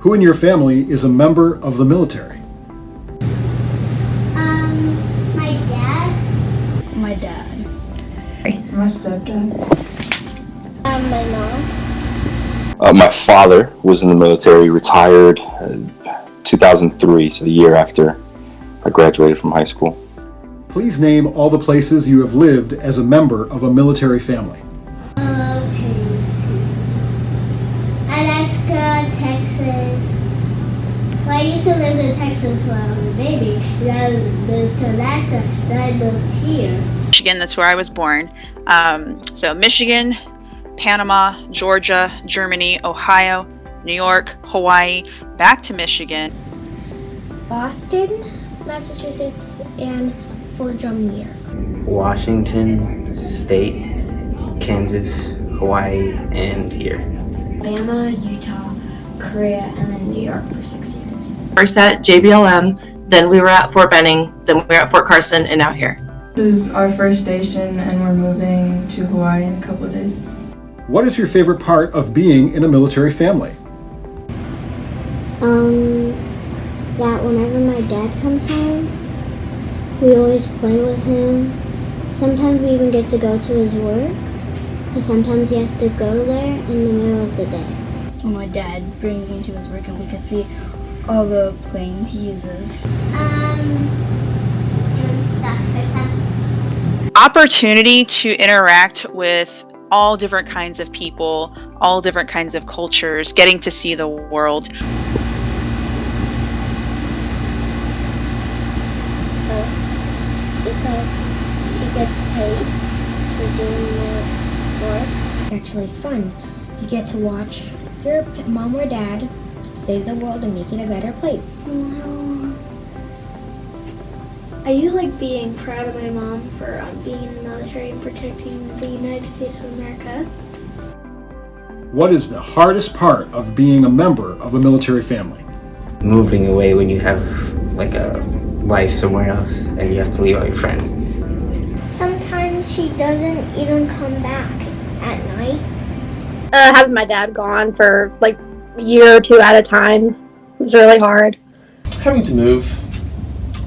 Who in your family is a member of the military? My dad. My dad. My stepdad. My mom. My father was in the military, retired 2003, so the year after I graduated from high school. Please name all the places you have lived as a member of a military family. Okay, let's see. Alaska, Texas. Well, I used to live in Texas when I was a baby. Then I moved to Alaska. Then I moved here. Michigan, that's where I was born. So Michigan, Panama, Georgia, Germany, Ohio, New York, Hawaii, back to Michigan. Boston, Massachusetts, and Fort Drum, New York. Washington State, Kansas, Hawaii, and here. Alabama, Utah, Korea, and then New York for 6 years. First at JBLM, then we were at Fort Benning, then we were at Fort Carson, and now here. This is our first station, and we're moving to Hawaii in a couple of days. What is your favorite part of being in a military family? That whenever my dad comes home, we always play with him. Sometimes we even get to go to his work, but sometimes he has to go there in the middle of the day. When my dad brings me to his work and we can see all the planes he uses. Doing stuff like that. Opportunity to interact with all different kinds of people, all different kinds of cultures, getting to see the world. Because she gets paid for doing more work. It's actually fun. You get to watch your mom or dad save the world and make it a better place. Well, I do like being proud of my mom for being in the military and protecting the United States of America. What is the hardest part of being a member of a military family? Moving away when you have like a life somewhere else and you have to leave all your friends. Sometimes she doesn't even come back at night. Having my dad gone for like a year or two at a time was really hard. Having to move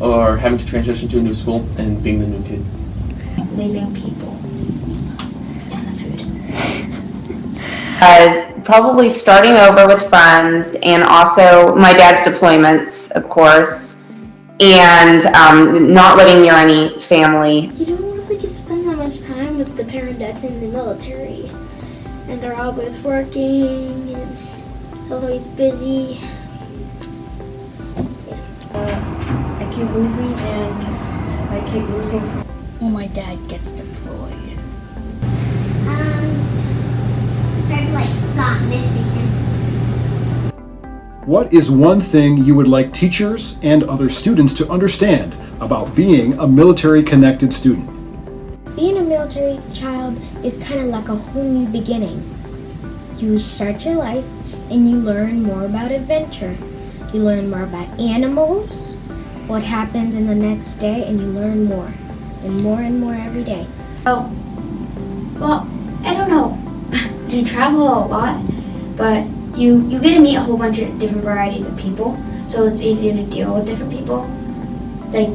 or having to transition to a new school and being the new kid. Leaving people and the food. Probably starting over with friends, and also my dad's deployments, of course, and not living near any family. You don't really get to spend that much time with the parent that's in the military. And they're always working, and it's always busy. I keep moving and I keep losing when my dad gets deployed. Start to like stop missing him. What is one thing you would like teachers and other students to understand about being a military-connected student? Being a military child is kind of like a whole new beginning. You start your life and you learn more about adventure. You learn more about animals, what happens in the next day, and you learn more and more every day. Oh, well, I don't know. They travel a lot, but you get to meet a whole bunch of different varieties of people, so it's easier to deal with different people. Like,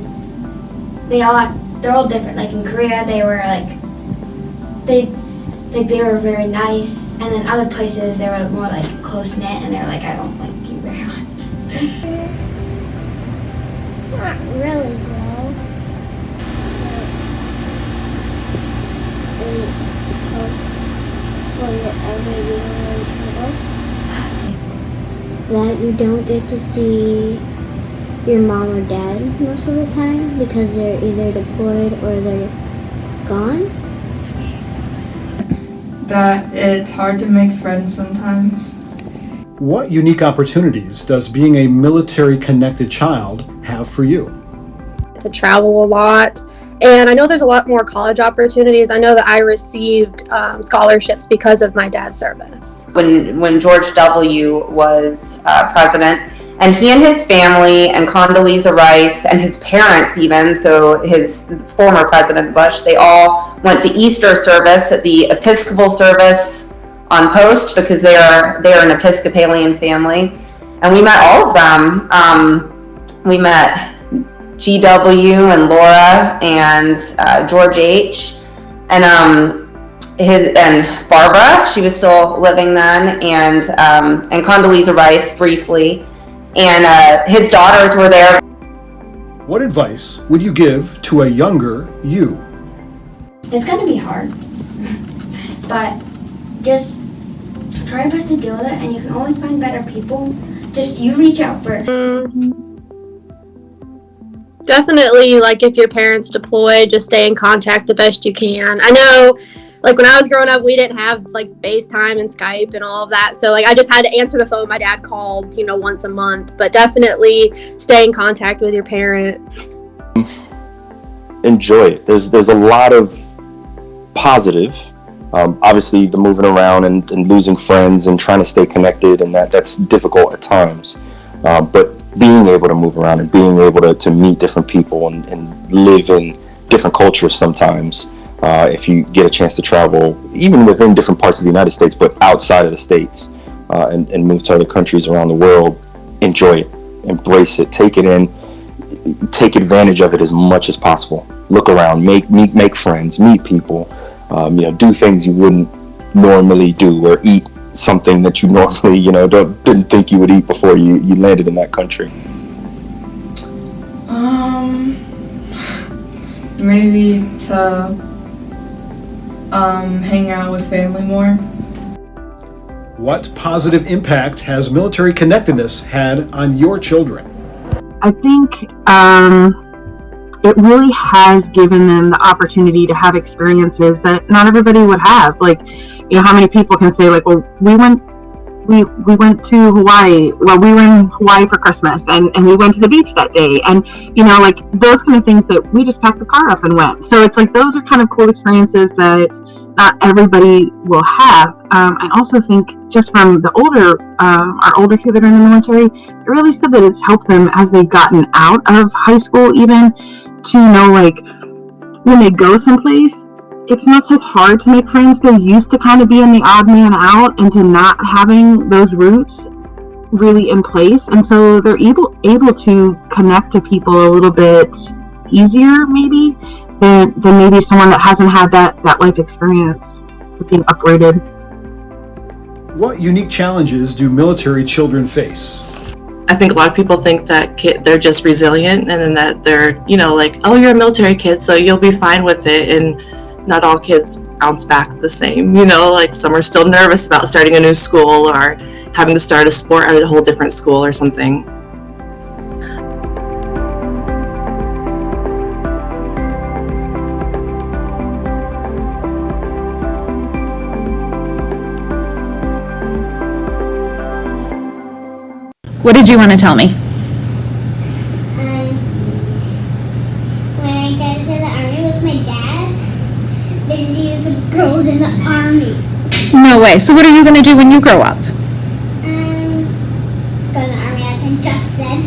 they're all different. Like in Korea, they were they were very nice, and then other places they were more like close knit, and they're like, I don't like you very much. Not really well. That you don't get to see your mom or dad most of the time because they're either deployed or they're gone. That it's hard to make friends sometimes. What unique opportunities does being a military-connected child have for you? To travel a lot, and I know there's a lot more college opportunities. I know that I received scholarships because of my dad's service. When George W. was president, and he and his family and Condoleezza Rice and his parents even, so his former President Bush, they all went to Easter service at the Episcopal service on post because they are an Episcopalian family. And we met all of them. We met GW and Laura and George H. And Barbara, she was still living then, and Condoleezza Rice briefly. And his daughters were there. What advice would you give to a younger you? It's gonna be hard, but just try your best to deal with it, and you can always find better people. Just you reach out first. Definitely, like if your parents deploy, just stay in contact the best you can. I know, like when I was growing up, we didn't have like FaceTime and Skype and all of that. So like I just had to answer the phone. My dad called, once a month, but definitely stay in contact with your parent. Enjoy it. There's a lot of positive. Obviously the moving around and losing friends and trying to stay connected, and that's difficult at times. But being able to move around and being able to meet different people and live in different cultures sometimes, if you get a chance to travel, even within different parts of the United States, but outside of the States, and move to other countries around the world, enjoy it, embrace it, take it in, take advantage of it as much as possible. Look around, make friends, meet people, do things you wouldn't normally do, or eat something that you normally, didn't think you would eat before you landed in that country. Maybe to hang out with family more. What positive impact has military connectedness had on your children? I think it really has given them the opportunity to have experiences that not everybody would have. Like, how many people can say, like, well, we went to Hawaii. Well, we were in Hawaii for Christmas, and we went to the beach that day. And, like those kind of things that we just packed the car up and went. So it's like those are kind of cool experiences that not everybody will have. I also think just from the our older two that are in the military, it really said that it's helped them as they've gotten out of high school, even to know, like, when they go someplace, it's not so hard to make friends. They're used to kind of being the odd man out and to not having those roots really in place. And so they're able to connect to people a little bit easier maybe than maybe someone that hasn't had that life experience of being uprooted. What unique challenges do military children face? I think a lot of people think that they're just resilient, and then that they're, like, oh, you're a military kid, so you'll be fine with it. And not all kids bounce back the same. Like some are still nervous about starting a new school or having to start a sport at a whole different school or something. What did you want to tell me? When I got to the army with my dad, they needed some girls in the army. No way. So what are you going to do when you grow up? Go in the army, as I just said.